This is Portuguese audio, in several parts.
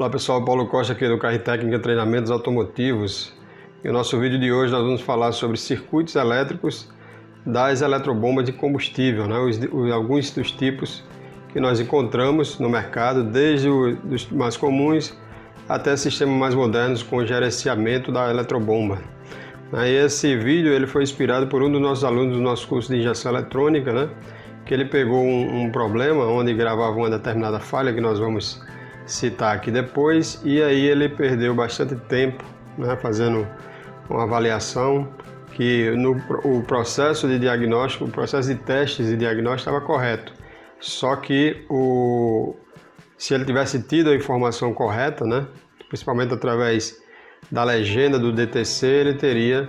Olá pessoal, Paulo Costa aqui do Carro Técnica Treinamentos Automotivos. E no nosso vídeo de hoje nós vamos falar sobre circuitos elétricos das eletrobombas de combustível, né? Alguns dos tipos que nós encontramos no mercado, desde os mais comuns até sistemas mais modernos com gerenciamento da eletrobomba. E esse vídeo ele foi inspirado por um dos nossos alunos do nosso curso de injeção eletrônica, né? Que ele pegou um problema onde gravava uma determinada falha que nós vamos citar aqui depois, e aí ele perdeu bastante tempo, né, fazendo uma avaliação que o processo de diagnóstico, o processo de testes de diagnóstico estava correto, só que se ele tivesse tido a informação correta, né, principalmente através da legenda do DTC, ele teria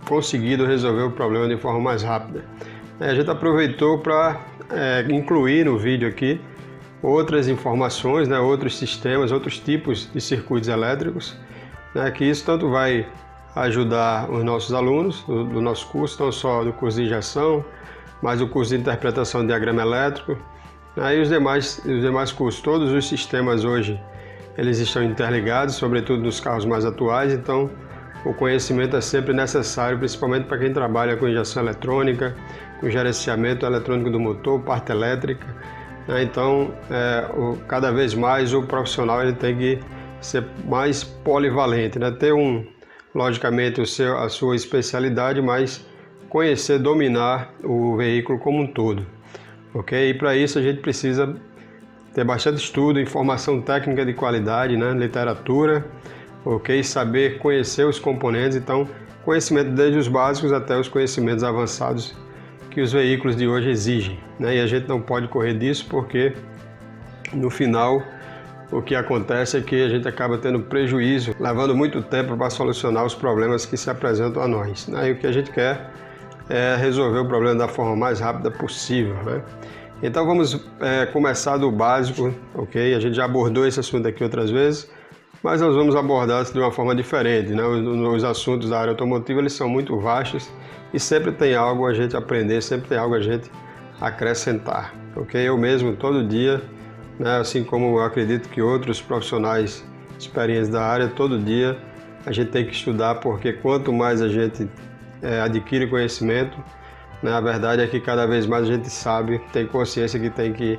conseguido resolver o problema de forma mais rápida. A gente aproveitou para incluir no vídeo aqui outras informações, né, outros sistemas, outros tipos de circuitos elétricos, né, que isso tanto vai ajudar os nossos alunos do nosso curso, não só do curso de injeção, mas do curso de interpretação de diagrama elétrico, e os demais cursos. Todos os sistemas hoje eles estão interligados, sobretudo nos carros mais atuais, então o conhecimento é sempre necessário, principalmente para quem trabalha com injeção eletrônica, com gerenciamento eletrônico do motor, parte elétrica. Então, cada vez mais o profissional ele tem que ser mais polivalente, né? Ter logicamente a sua especialidade, mas conhecer, dominar o veículo como um todo, ok? E para isso a gente precisa ter bastante estudo, informação técnica de qualidade, né? Literatura, ok? Saber conhecer os componentes, então conhecimento desde os básicos até os conhecimentos avançados que os veículos de hoje exigem, né? E a gente não pode correr disso porque no final o que acontece é que a gente acaba tendo prejuízo, levando muito tempo para solucionar os problemas que se apresentam a nós, né? E o que a gente quer é resolver o problema da forma mais rápida possível, né? Então vamos começar do básico, ok? A gente já abordou esse assunto aqui outras vezes, mas nós vamos abordar de uma forma diferente, né? Os assuntos da área automotiva eles são muito vastos e sempre tem algo a gente aprender, sempre tem algo a gente acrescentar, ok? Eu mesmo todo dia, né, assim como eu acredito que outros profissionais experientes da área, todo dia a gente tem que estudar, porque quanto mais a gente adquire conhecimento, né, a verdade é que cada vez mais a gente sabe, tem consciência que tem que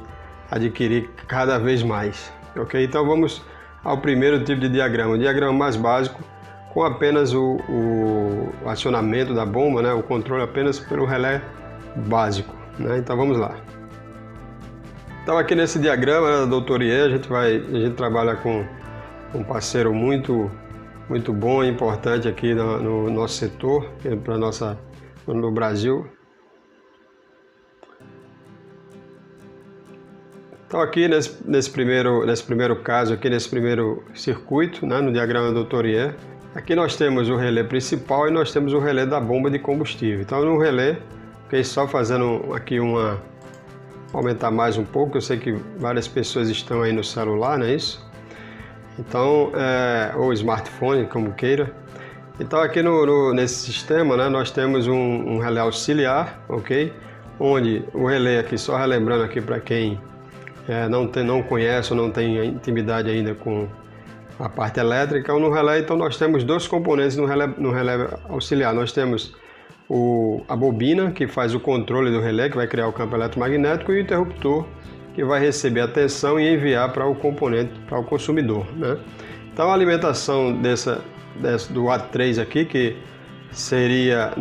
adquirir cada vez mais, ok? Então vamos ao primeiro tipo de diagrama, o diagrama mais básico, com apenas o acionamento da bomba, né, o controle apenas pelo relé básico, né? Então vamos lá. Então aqui nesse diagrama, né, da Dr. Iê, a gente trabalha com um parceiro muito bom e importante aqui no nosso setor, no Brasil. Então aqui nesse primeiro caso, aqui nesse primeiro circuito, né, no diagrama do Dr. Iê, aqui nós temos o relé principal e nós temos o relé da bomba de combustível. Então no relé, só fazendo aqui aumentar mais um pouco, eu sei que várias pessoas estão aí no celular, não é isso? Então, ou smartphone, como queira. Então aqui nesse sistema, né, nós temos um relé auxiliar, ok? Onde o relé aqui, só relembrando aqui para quem não conhece ou não tem intimidade ainda com a parte elétrica, ou no relé, então nós temos dois componentes no relé auxiliar. Nós temos a bobina, que faz o controle do relé, que vai criar o campo eletromagnético, e o interruptor, que vai receber a tensão e enviar para o componente, para o consumidor, né? Então a alimentação do A3 aqui, que seria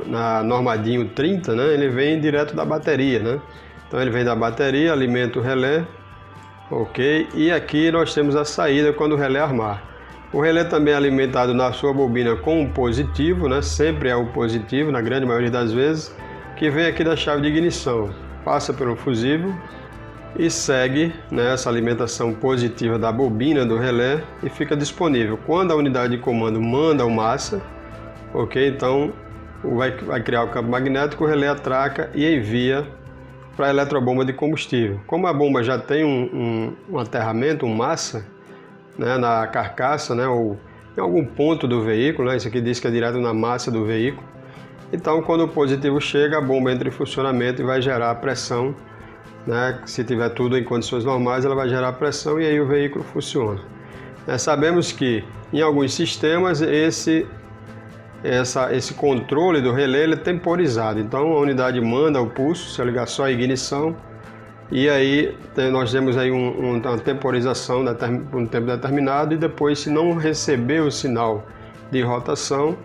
na Normadinho 30, né? Ele vem direto da bateria, né? Então ele vem da bateria, alimenta o relé, ok? E aqui nós temos a saída quando o relé armar. O relé também é alimentado na sua bobina com um positivo, né? Sempre é o positivo, na grande maioria das vezes, que vem aqui da chave de ignição, passa pelo fusível e segue, né, essa alimentação positiva da bobina do relé e fica disponível. Quando a unidade de comando manda o massa, ok? Então vai criar o campo magnético, o relé atraca e envia para a eletrobomba de combustível. Como a bomba já tem um aterramento, massa, né, na carcaça, né, ou em algum ponto do veículo, né, isso aqui diz que é direto na massa do veículo. Então, quando o positivo chega, a bomba entra em funcionamento e vai gerar a pressão né? Se tiver tudo em condições normais, ela vai gerar pressão e aí o veículo funciona. Sabemos que em alguns sistemas esse controle do relé ele é temporizado, então a unidade manda o pulso, se eu ligar só a ignição, e aí nós temos aí uma temporização por um tempo determinado, e depois, se não receber o sinal de rotação,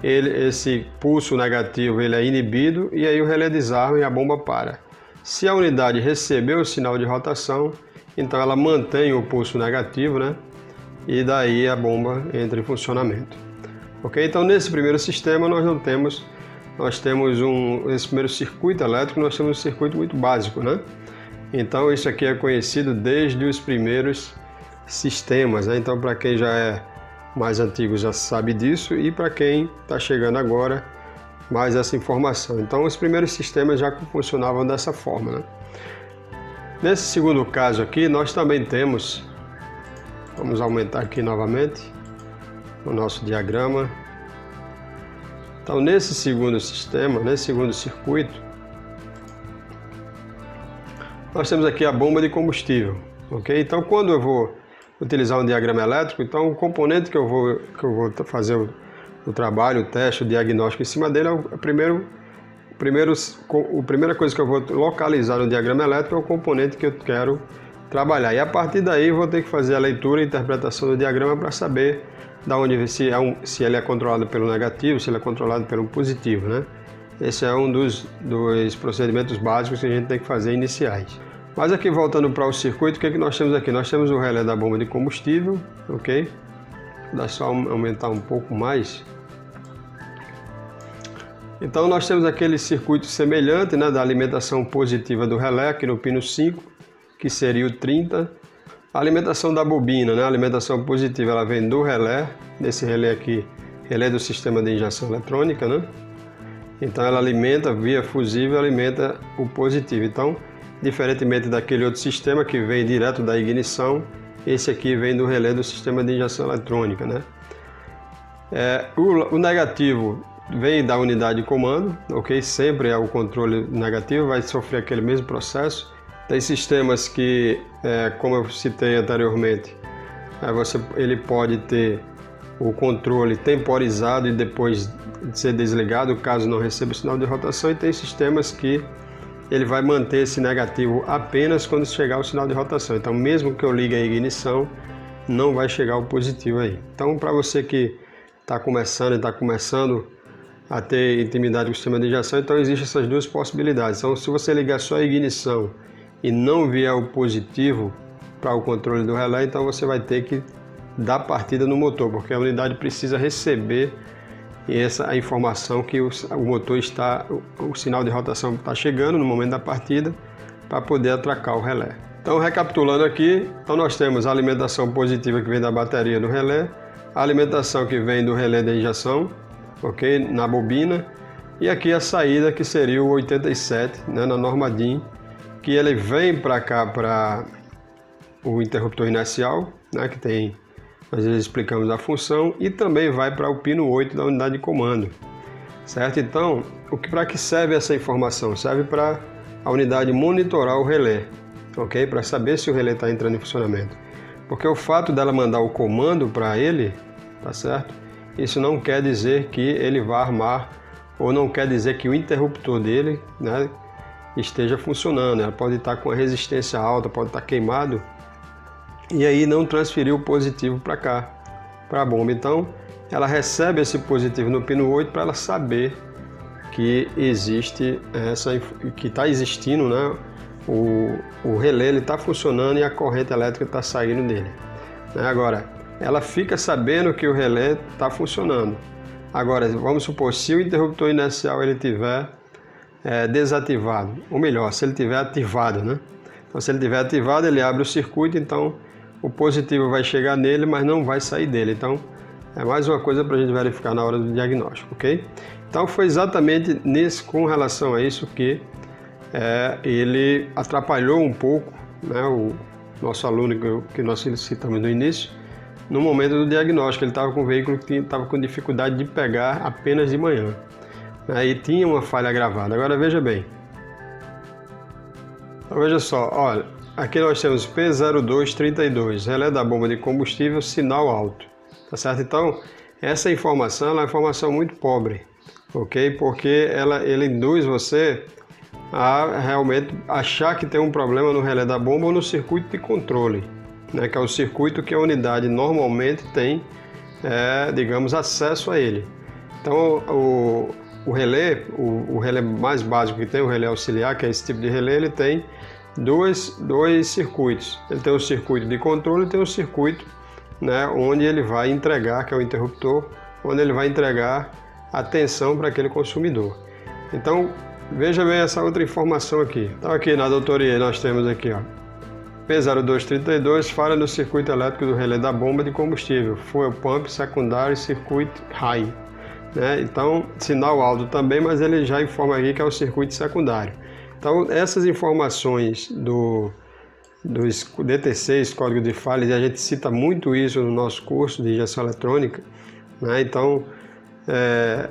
esse pulso negativo ele é inibido e aí o relé desarma e a bomba para. Se a unidade receber o sinal de rotação, então ela mantém o pulso negativo, né? E daí a bomba entra em funcionamento. Ok? Então nesse primeiro sistema esse primeiro circuito elétrico, nós temos um circuito muito básico, né? Então isso aqui é conhecido desde os primeiros sistemas, né? Então para quem já é mais antigo já sabe disso, e para quem está chegando agora, mais essa informação. Então os primeiros sistemas já funcionavam dessa forma, né? Nesse segundo caso aqui, nós também temos, vamos aumentar aqui novamente o nosso diagrama. Então nesse segundo sistema, nesse segundo circuito, nós temos aqui a bomba de combustível, ok? Então quando eu vou utilizar um diagrama elétrico, então o componente que eu vou fazer o trabalho, o teste, o diagnóstico em cima dele é a primeira coisa que eu vou localizar no diagrama elétrico é o componente que eu quero trabalhar. E a partir daí eu vou ter que fazer a leitura e interpretação do diagrama para saber da onde, se ele é controlado pelo negativo, se ele é controlado pelo positivo, né? Esse é um dos procedimentos básicos que a gente tem que fazer iniciais. Mas aqui, voltando para o circuito, o que nós temos aqui? Nós temos o relé da bomba de combustível, ok? Dá só aumentar um pouco mais. Então nós temos aquele circuito semelhante, né, da alimentação positiva do relé, aqui no pino 5, que seria o 30. A alimentação da bobina, né, a alimentação positiva, ela vem do relé, desse relé aqui, relé do sistema de injeção eletrônica, né? Então ela alimenta, via fusível, alimenta o positivo. Então, diferentemente daquele outro sistema que vem direto da ignição, esse aqui vem do relé do sistema de injeção eletrônica, né? O negativo vem da unidade de comando, ok? Sempre é o controle negativo, vai sofrer aquele mesmo processo. Tem sistemas que, como eu citei anteriormente, ele pode ter o controle temporizado e depois ser desligado caso não receba o sinal de rotação, e tem sistemas que ele vai manter esse negativo apenas quando chegar o sinal de rotação. Então, mesmo que eu ligue a ignição, não vai chegar o positivo aí. Então, para você que está começando a ter intimidade com o sistema de injeção, então existem essas duas possibilidades. Então, se você ligar só a ignição e não vier o positivo para o controle do relé, então você vai ter que dar partida no motor, porque a unidade precisa receber a informação que o motor o sinal de rotação está chegando no momento da partida para poder atracar o relé. Então, recapitulando aqui, então nós temos a alimentação positiva que vem da bateria do relé, a alimentação que vem do relé de injeção, ok, na bobina, e aqui a saída que seria o 87, né, na norma DIN, que ele vem para cá para o interruptor inercial, né, que tem, nós explicamos a função, e também vai para o pino 8 da unidade de comando, certo? Então, para que serve essa informação? Serve para a unidade monitorar o relé, ok? Para saber se o relé está entrando em funcionamento. Porque o fato dela mandar o comando para ele, tá certo? Isso não quer dizer que ele vá armar, ou não quer dizer que o interruptor dele, né, esteja funcionando. Ela pode estar com a resistência alta, pode estar queimado, e aí não transferir o positivo para cá, para a bomba. Então, ela recebe esse positivo no pino 8 para ela saber que existe que está existindo, né, o relé está funcionando e a corrente elétrica está saindo dele. Agora, ela fica sabendo que o relé está funcionando. Agora, vamos supor, se o interruptor inercial ele tiver desativado, ou melhor, se ele tiver ativado, né? Então, se ele tiver ativado, ele abre o circuito, então o positivo vai chegar nele, mas não vai sair dele. Então, é mais uma coisa para a gente verificar na hora do diagnóstico, ok? Então, foi exatamente com relação a isso que ele atrapalhou um pouco, né, o nosso aluno que nós citamos no início, no momento do diagnóstico. Ele estava com um veículo que estava com dificuldade de pegar apenas de manhã, né, e tinha uma falha gravada. Agora, veja bem, Então veja só, olha, aqui nós temos P0232, relé da bomba de combustível, sinal alto, tá certo? Então, essa informação é uma informação muito pobre, ok? Porque ele induz você a realmente achar que tem um problema no relé da bomba ou no circuito de controle, né? Que é o circuito que a unidade normalmente tem, digamos, acesso a ele. Então, o relé mais básico que tem, o relé auxiliar, que é esse tipo de relé, ele tem dois circuitos. Ele tem o circuito de controle e tem o circuito, né, onde ele vai entregar, que é o interruptor, onde ele vai entregar a tensão para aquele consumidor. Então, veja bem essa outra informação aqui. Então, aqui na doutoria nós temos aqui, ó, P0232, falha no circuito elétrico do relé da bomba de combustível, fuel pump secundário circuito high. Né? Então, sinal alto também, mas ele já informa aqui que é o circuito secundário. Então, essas informações do DT6, código de falhas, e a gente cita muito isso no nosso curso de injeção eletrônica, né? Então, é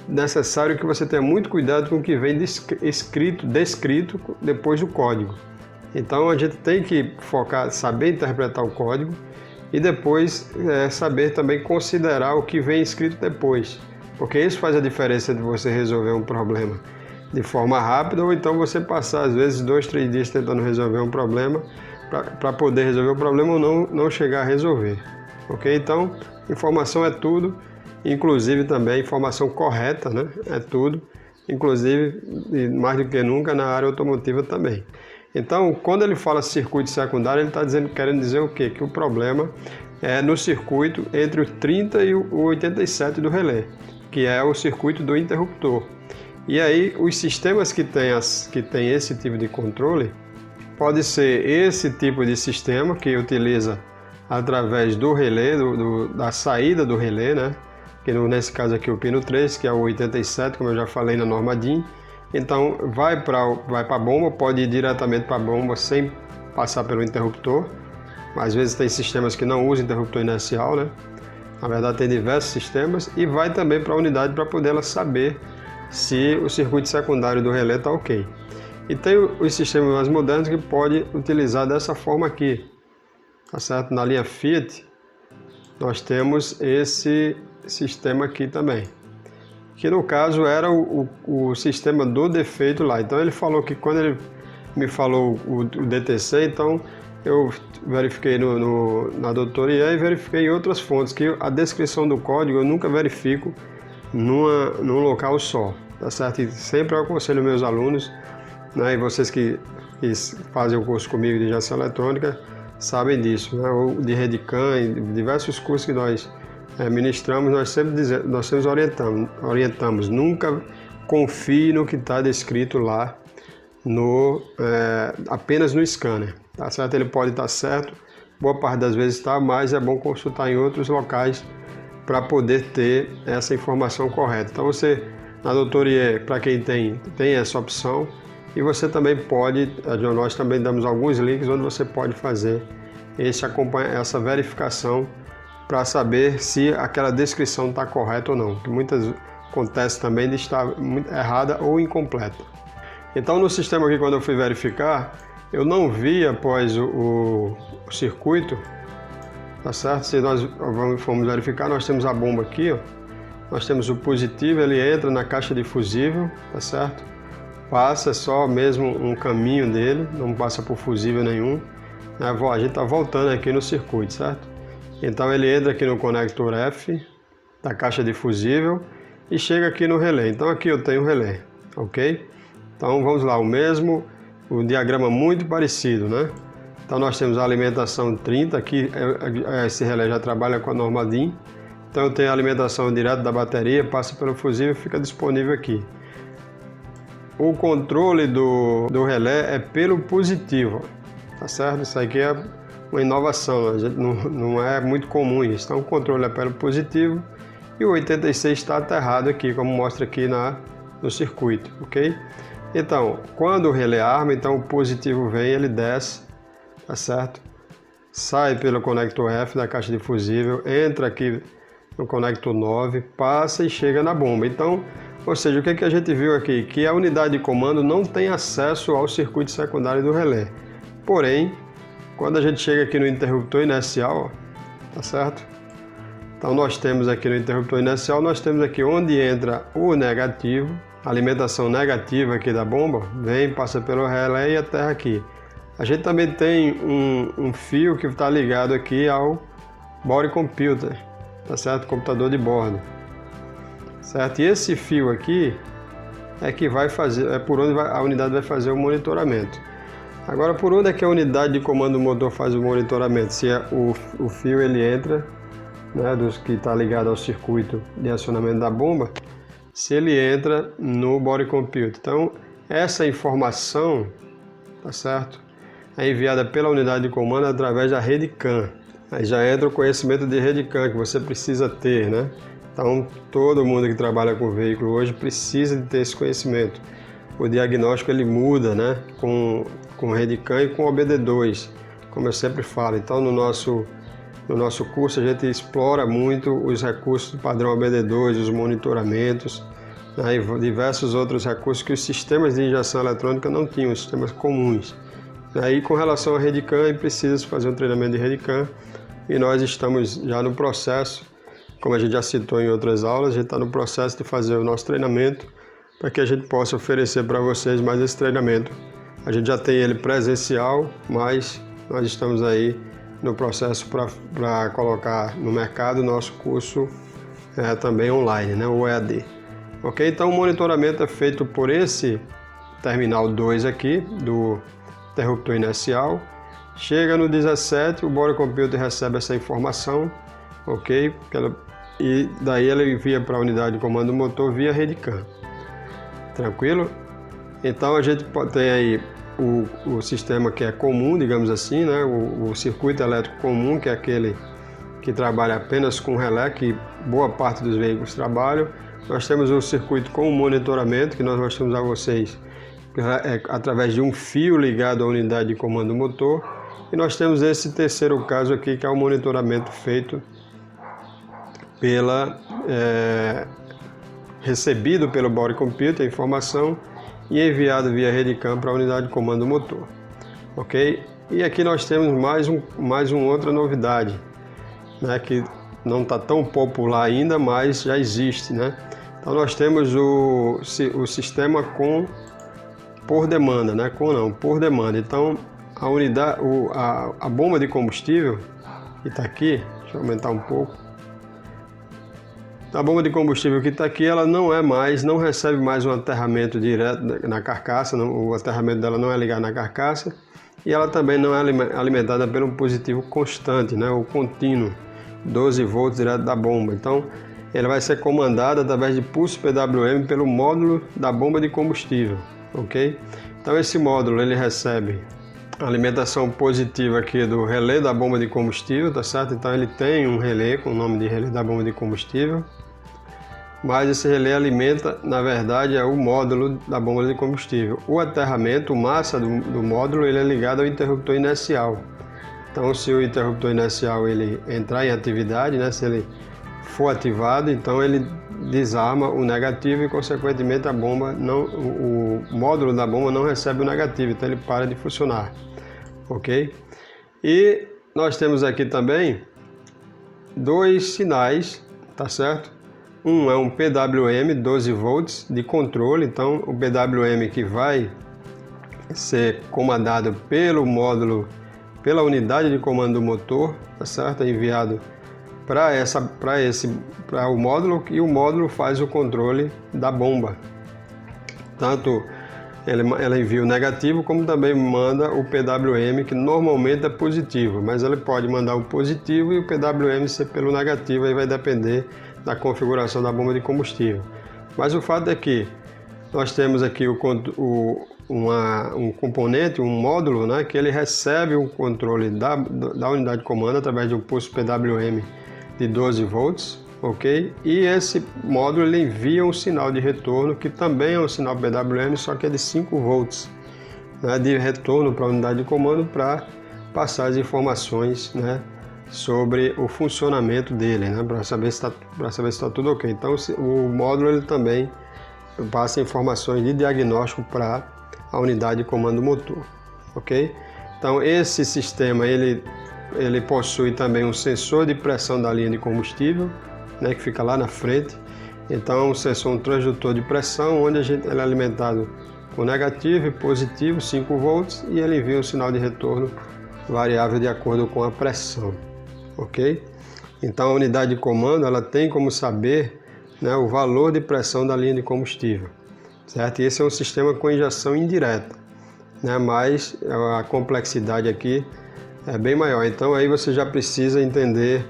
necessário que você tenha muito cuidado com o que vem descrito depois do código. Então, a gente tem que focar, saber interpretar o código e depois saber também considerar o que vem escrito depois, porque isso faz a diferença de você resolver um problema de forma rápida ou então você passar às vezes 2, 3 dias tentando resolver um problema para poder resolver o problema ou não chegar a resolver, ok? Então, informação é tudo, inclusive também informação correta, né? É tudo, inclusive e mais do que nunca na área automotiva também. Então, quando ele fala circuito secundário, ele está querendo dizer o quê? Que o problema é no circuito entre o 30 e o 87 do relé, que é o circuito do interruptor. E aí, os sistemas que tem esse tipo de controle, pode ser esse tipo de sistema que utiliza através do relé, da saída do relé, né? Que nesse caso aqui o pino 3, que é o 87, como eu já falei na norma DIN. Então, vai para a bomba, pode ir diretamente para a bomba sem passar pelo interruptor. Às vezes tem sistemas que não usam interruptor inercial, né? Na verdade, tem diversos sistemas e vai também para a unidade para poder ela saber se o circuito secundário do relé está ok. E tem os sistemas mais modernos que pode utilizar dessa forma aqui, tá certo? Na linha Fiat, nós temos esse sistema aqui também, que no caso era o sistema do defeito lá. Então ele falou que quando ele me falou o DTC, então eu verifiquei na doutoria e verifiquei em outras fontes, que a descrição do código eu nunca verifico num local só, tá certo? E sempre eu aconselho meus alunos, né, e vocês que fazem o curso comigo de injeção eletrônica sabem disso, né, ou de Redicam, e diversos cursos que nós ministramos, nós sempre orientamos, nunca confie no que está descrito lá apenas no scanner, tá certo? Ele pode estar certo, boa parte das vezes está, mas é bom consultar em outros locais para poder ter essa informação correta. Então você, na doutoria, para quem tem essa opção, e você também pode, nós também damos alguns links onde você pode fazer essa verificação para saber se aquela descrição está correta ou não, que muitas acontece também de estar errada ou incompleta. Então no sistema aqui, quando eu fui verificar, eu não vi após o circuito, tá certo? Se nós formos verificar, nós temos a bomba aqui, ó. Nós temos o positivo, ele entra na caixa de fusível, tá certo? Passa só mesmo um caminho dele, não passa por fusível nenhum. A gente está voltando aqui no circuito, certo? Então ele entra aqui no conector F da caixa de fusível e chega aqui no relé. Então aqui eu tenho o relé, ok? Então vamos lá, o diagrama muito parecido, né? Então nós temos a alimentação 30, aqui esse relé já trabalha com a norma DIN. Então eu tenho a alimentação direto da bateria, passa pelo fusível e fica disponível aqui. O controle do relé é pelo positivo, tá certo? Isso aqui é uma inovação, não é muito comum isso. Então o controle é pelo positivo e o 86 está aterrado aqui, como mostra aqui no circuito, ok? Então, quando o relé arma, então o positivo vem, ele desce, tá certo? Sai pelo conector F da caixa de fusível, entra aqui no conector 9, passa e chega na bomba. Então, Ou seja, o que a gente viu aqui? Que a unidade de comando não tem acesso ao circuito secundário do relé. Porém, quando a gente chega aqui no interruptor inercial, tá certo? Então nós temos aqui no interruptor inercial, nós temos aqui onde entra o negativo, a alimentação negativa aqui da bomba, vem, passa pelo relé e aterra aqui. A gente também tem um fio que está ligado aqui ao body computer, tá certo? Computador de bordo. Certo? E esse fio aqui é que vai fazer, é por onde a unidade vai fazer o monitoramento. Agora, por onde é que a unidade de comando do motor faz o monitoramento? Se o fio ele entra, né, dos que está ligado ao circuito de acionamento da bomba, se ele entra no body computer. Então, essa informação, tá certo? É enviada pela unidade de comando através da rede CAN. Aí já entra o conhecimento de rede CAN que você precisa ter, né? Então, todo mundo que trabalha com veículo hoje precisa de ter esse conhecimento. O diagnóstico ele muda, né? Com rede CAN e com OBD2, como eu sempre falo. Então, no nosso curso a gente explora muito os recursos do padrão OBD2, os monitoramentos, né? E diversos outros recursos que os sistemas de injeção eletrônica não tinham, os sistemas comuns. Aí, com relação à rede CAN, precisa fazer um treinamento de rede CAN e nós estamos já no processo. Como a gente já citou em outras aulas, a gente está no processo de fazer o nosso treinamento para que a gente possa oferecer para vocês mais esse treinamento. A gente já tem ele presencial, mas nós estamos aí no processo para colocar no mercado o nosso curso também online, né, o EAD. Ok? Então o monitoramento é feito por esse terminal 2 aqui, do interruptor inercial. Chega no 17, o body computer recebe essa informação, ok? E daí ela envia para a unidade de comando do motor via rede CAN. Tranquilo? Então a gente tem aí o sistema que é comum, digamos assim, né? O circuito elétrico comum, que é aquele que trabalha apenas com relé, que boa parte dos veículos trabalham. Nós temos o circuito com monitoramento, que nós mostramos a vocês através de um fio ligado à unidade de comando do motor. E nós temos esse terceiro caso aqui, que é o monitoramento feito recebido pelo body computer, a informação, e enviado via rede CAN para a unidade de comando do motor. Ok? E aqui nós temos mais uma outra novidade, né, que não está tão popular ainda, mas já existe, né? Então nós temos o sistema por demanda, né? Por demanda. Então a bomba de combustível que está aqui, deixa eu aumentar um pouco. A bomba de combustível que está aqui, ela não recebe mais um aterramento direto na carcaça, o aterramento dela não é ligado na carcaça, e ela também não é alimentada pelo positivo constante, né, ou contínuo, 12 volts direto da bomba. Então, ela vai ser comandada através de pulso PWM pelo módulo da bomba de combustível, ok? Então, esse módulo ele recebe a alimentação positiva aqui do relé da bomba de combustível, tá certo? Então, ele tem um relé com o nome de relé da bomba de combustível. Mas esse relé alimenta, na verdade, o módulo da bomba de combustível. O aterramento, massa do módulo, ele é ligado ao interruptor inercial. Então, se o interruptor inercial ele entrar em atividade, né, se ele for ativado, então ele desarma o negativo e, consequentemente, o módulo da bomba não recebe o negativo, então ele para de funcionar. Ok? E nós temos aqui também dois sinais, tá certo? Um é um PWM 12 volts de controle, então o PWM que vai ser comandado pelo módulo, pela unidade de comando do motor, tá certo? É enviado para o módulo, e o módulo faz o controle da bomba. Tanto ela envia o negativo, como também manda o PWM, que normalmente é positivo, mas ele pode mandar o positivo e o PWM ser pelo negativo, aí vai depender da configuração da bomba de combustível. Mas o fato é que nós temos aqui um componente, um módulo, né, que ele recebe o controle da unidade de comando através de um pulso PWM de 12 volts, ok? E esse módulo ele envia um sinal de retorno, que também é um sinal PWM, só que é de 5 volts, né, de retorno para a unidade de comando, para passar as informações, né, sobre o funcionamento dele, né, para saber se está tudo ok. Então o módulo ele também passa informações de diagnóstico para a unidade de comando motor, ok? Então esse sistema ele possui também um sensor de pressão da linha de combustível, né, que fica lá na frente. Então um sensor, um transdutor de pressão, onde ele é alimentado com negativo e positivo, 5 volts, e ele envia um sinal de retorno variável de acordo com a pressão, ok? Então a unidade de comando ela tem como saber, né, o valor de pressão da linha de combustível, certo? E esse é um sistema com injeção indireta, né, mas a complexidade aqui é bem maior. Então aí você já precisa entender,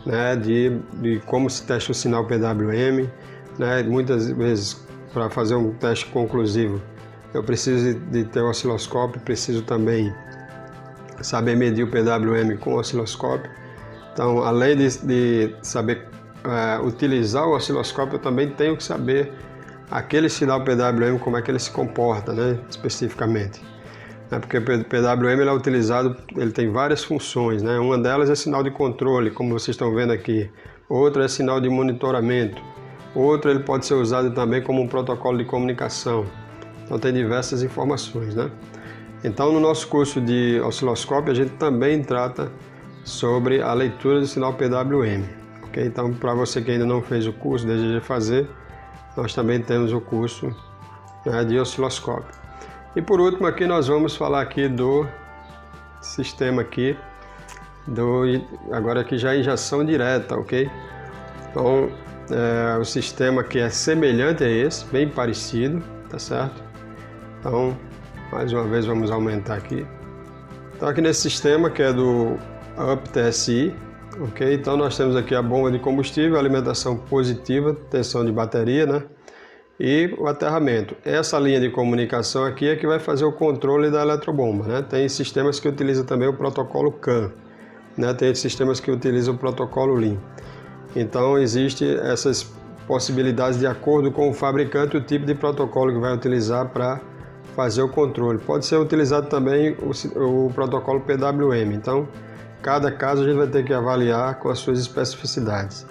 né, de como se testa o sinal PWM, né? Muitas vezes para fazer um teste conclusivo eu preciso de ter o osciloscópio, preciso também saber medir o PWM com o osciloscópio. Então, além de saber utilizar o osciloscópio, eu também tenho que saber aquele sinal PWM, como é que ele se comporta, né, especificamente. Porque o PWM ele é utilizado, ele tem várias funções, né? Uma delas é sinal de controle, como vocês estão vendo aqui. Outra é sinal de monitoramento. Outra ele pode ser usado também como um protocolo de comunicação. Então tem diversas informações, né? Então no nosso curso de osciloscópio a gente também trata sobre a leitura do sinal PWM, ok? Então para você que ainda não fez o curso, deseja fazer, nós também temos o curso, né, de osciloscópio. E por último aqui nós vamos falar aqui do sistema aqui, agora aqui já é injeção direta, ok? Então o sistema que é semelhante a esse, bem parecido, tá certo? Então mais uma vez vamos aumentar aqui. Então aqui nesse sistema que é do UP-TSI, ok? Então nós temos aqui a bomba de combustível, alimentação positiva, tensão de bateria, né? E o aterramento. Essa linha de comunicação aqui é que vai fazer o controle da eletrobomba, né? Tem sistemas que utilizam também o protocolo CAN, né? Tem sistemas que utilizam o protocolo LIN. Então existem essas possibilidades de acordo com o fabricante, o tipo de protocolo que vai utilizar para fazer o controle. Pode ser utilizado também o protocolo PWM. Então cada caso a gente vai ter que avaliar com as suas especificidades.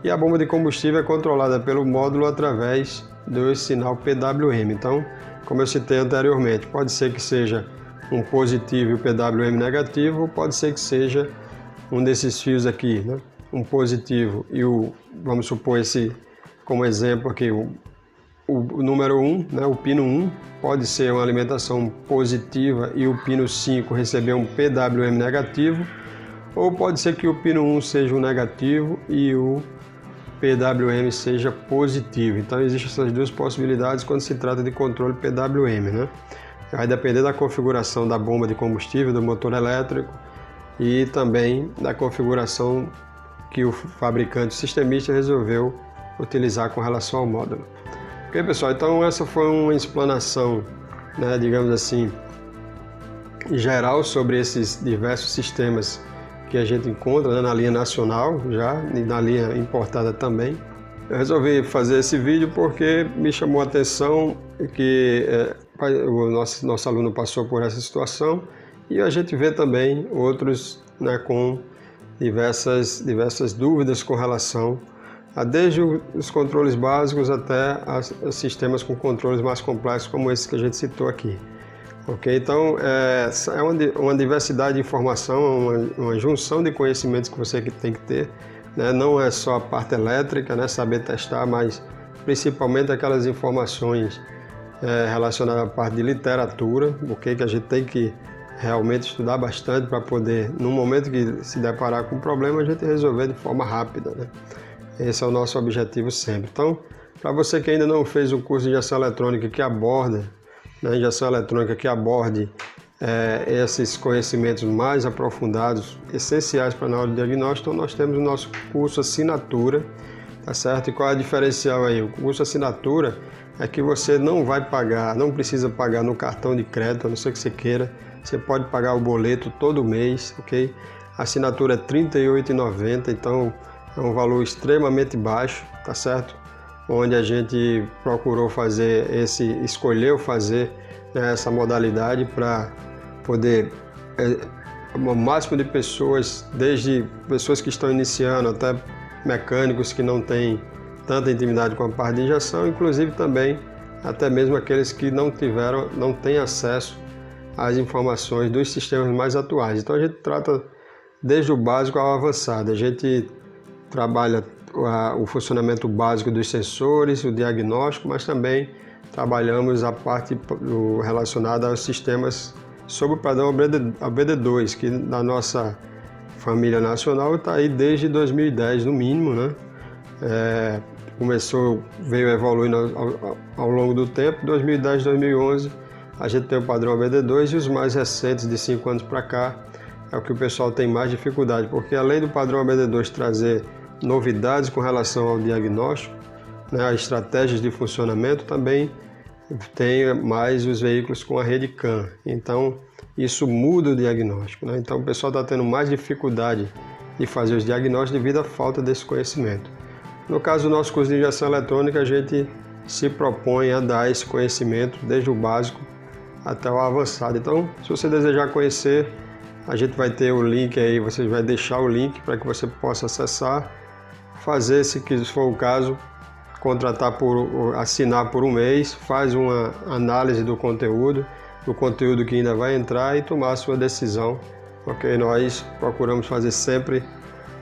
E a bomba de combustível é controlada pelo módulo através do sinal PWM. Então, como eu citei anteriormente, pode ser que seja um positivo e o PWM negativo, ou pode ser que seja um desses fios aqui, né? Um positivo e vamos supor esse como exemplo aqui, o número 1, né? O pino 1 pode ser uma alimentação positiva e o pino 5 receber um PWM negativo, ou pode ser que o pino 1 seja um negativo e o PWM seja positivo. Então existem essas duas possibilidades quando se trata de controle PWM, né? Vai depender da configuração da bomba de combustível, do motor elétrico e também da configuração que o fabricante sistemista resolveu utilizar com relação ao módulo. Ok, pessoal? Então essa foi uma explanação, né, digamos assim, geral sobre esses diversos sistemas que a gente encontra, né, na linha nacional já e na linha importada também. Eu resolvi fazer esse vídeo porque me chamou a atenção que o nosso aluno passou por essa situação e a gente vê também outros, né, com diversas dúvidas com relação a desde os controles básicos até a sistemas com controles mais complexos como esses que a gente citou aqui. Ok, então é uma diversidade de informação, uma junção de conhecimentos que você tem que ter, né? Não é só a parte elétrica, né? Saber testar, mas principalmente aquelas informações relacionadas à parte de literatura, ok? Que a gente tem que realmente estudar bastante para poder, no momento que se deparar com um problema, a gente resolver de forma rápida, né? Esse é o nosso objetivo sempre. Então, para você que ainda não fez o curso de injeção eletrônica que aborda, na injeção eletrônica que aborde esses conhecimentos mais aprofundados, essenciais para na hora do diagnóstico, então nós temos o nosso curso assinatura, tá certo? E qual é a diferencial aí? O curso assinatura é que você não vai pagar, não precisa pagar no cartão de crédito, a não ser que você queira, você pode pagar o boleto todo mês, ok? A assinatura é R$ 38,90, então é um valor extremamente baixo, tá certo? Onde a gente procurou escolheu fazer, né, essa modalidade para poder o máximo de pessoas, desde pessoas que estão iniciando até mecânicos que não têm tanta intimidade com a parte de injeção, inclusive também até mesmo aqueles que não têm acesso às informações dos sistemas mais atuais. Então a gente trata desde o básico ao avançado. A gente trabalha o funcionamento básico dos sensores, o diagnóstico, mas também trabalhamos a parte relacionada aos sistemas sob o padrão OBD2, que na nossa família nacional está aí desde 2010 no mínimo, né? Veio evoluindo ao longo do tempo. 2010, 2011 a gente tem o padrão OBD2 e os mais recentes de 5 anos para cá é o que o pessoal tem mais dificuldade, porque além do padrão OBD2 trazer novidades com relação ao diagnóstico, né, as estratégias de funcionamento, também tem mais os veículos com a rede CAN. Então isso muda o diagnóstico, né? Então o pessoal está tendo mais dificuldade de fazer os diagnósticos devido à falta desse conhecimento. No caso do nosso curso de injeção eletrônica, a gente se propõe a dar esse conhecimento desde o básico até o avançado. Então, se você desejar conhecer, a gente vai ter o link aí, você vai deixar o link para que você possa acessar, fazer, se for o caso, assinar por um mês, faz uma análise do conteúdo que ainda vai entrar e tomar a sua decisão, porque nós procuramos fazer sempre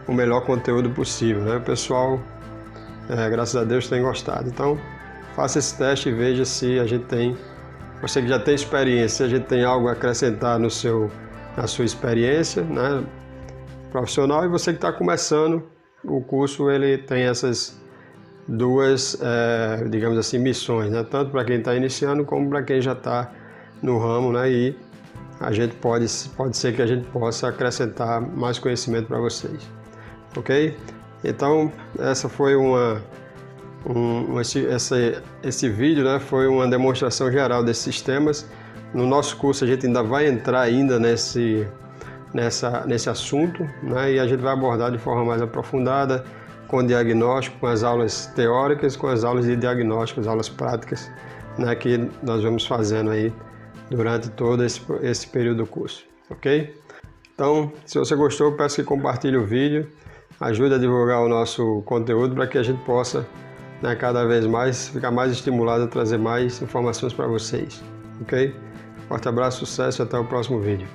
o melhor conteúdo possível, né? O pessoal, graças a Deus, tem gostado. Então, faça esse teste e veja se você que já tem experiência, se a gente tem algo a acrescentar na sua experiência, né, profissional, e você que está começando o curso, ele tem essas duas, digamos assim, missões, né? Tanto para quem está iniciando como para quem já está no ramo, né? E a gente pode ser que a gente possa acrescentar mais conhecimento para vocês, ok? Então essa foi esse vídeo, né? Foi uma demonstração geral desses sistemas. No nosso curso a gente ainda vai entrar ainda nesse assunto, né? E a gente vai abordar de forma mais aprofundada, com diagnóstico, com as aulas teóricas, com as aulas de diagnóstico, as aulas práticas, né, que nós vamos fazendo aí durante todo esse período do curso, ok? Então, se você gostou, peço que compartilhe o vídeo, ajude a divulgar o nosso conteúdo para que a gente possa, né, cada vez mais ficar mais estimulado a trazer mais informações para vocês, ok? Forte abraço, sucesso e até o próximo vídeo.